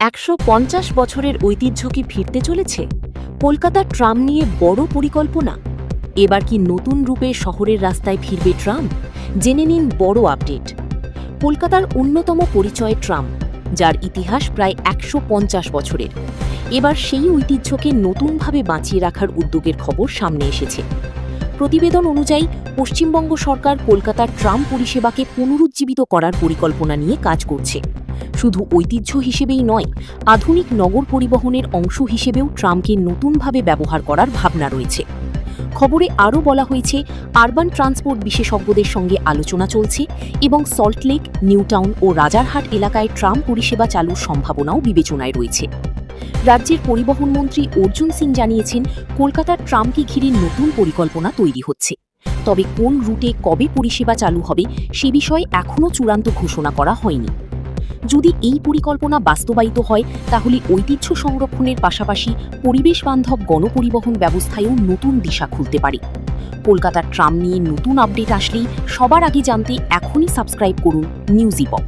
১৫০ বছরের ঐতিহ্য কি ফিরতে চলেছে? কলকাতার ট্রাম নিয়ে বড় পরিকল্পনা। এবার কি নতুন রূপে শহরের রাস্তায় ফিরবে ট্রাম? জেনে নিন বড় আপডেট। কলকাতার অন্যতম পরিচয় ট্রাম, যার ইতিহাস প্রায় ১৫০ বছরের। এবার সেই ঐতিহ্যকে নতুনভাবে বাঁচিয়ে রাখার উদ্যোগের খবর সামনে এসেছে। প্রতিবেদন অনুযায়ী পশ্চিমবঙ্গ সরকার কলকাতার ট্রাম পরিষেবাকে পুনরুজ্জীবিত করার পরিকল্পনা নিয়ে কাজ করছে। শুধু ঐতিহ্য হিসেবেই নয়, আধুনিক নগর পরিবহনের অংশ হিসেবেও ট্রামকে নতুনভাবে ব্যবহার করার ভাবনা রয়েছে। খবরে আরও বলা হয়েছে, আরবান ট্রান্সপোর্ট বিশেষজ্ঞদের সঙ্গে আলোচনা চলছে এবং সল্টলেক, নিউটাউন ও রাজারহাট এলাকায় ট্রাম পরিষেবা চালুর সম্ভাবনাও বিবেচনায় রয়েছে। রাজ্যের পরিবহন মন্ত্রী অর্জুন সিং জানিয়েছেন, কলকাতার ট্রামকে ঘিরে নতুন পরিকল্পনা তৈরি হচ্ছে। তবে কোন রুটে কবে পরিষেবা চালু হবে সে বিষয়ে এখনও চূড়ান্ত ঘোষণা করা হয়নি। যদি এই পরিকল্পনা বাস্তবায়িত হয়, তাহলে ঐতিহ্য সংরক্ষণের পাশাপাশি পরিবেশবান্ধব গণপরিবহন ব্যবস্থায়ও নতুন দিশা খুলতে পারে। কলকাতার ট্রাম নিয়ে নতুন আপডেট আসলেই সবার আগে জানতে এখনই সাবস্ক্রাইব করুন নিউজ ইপক।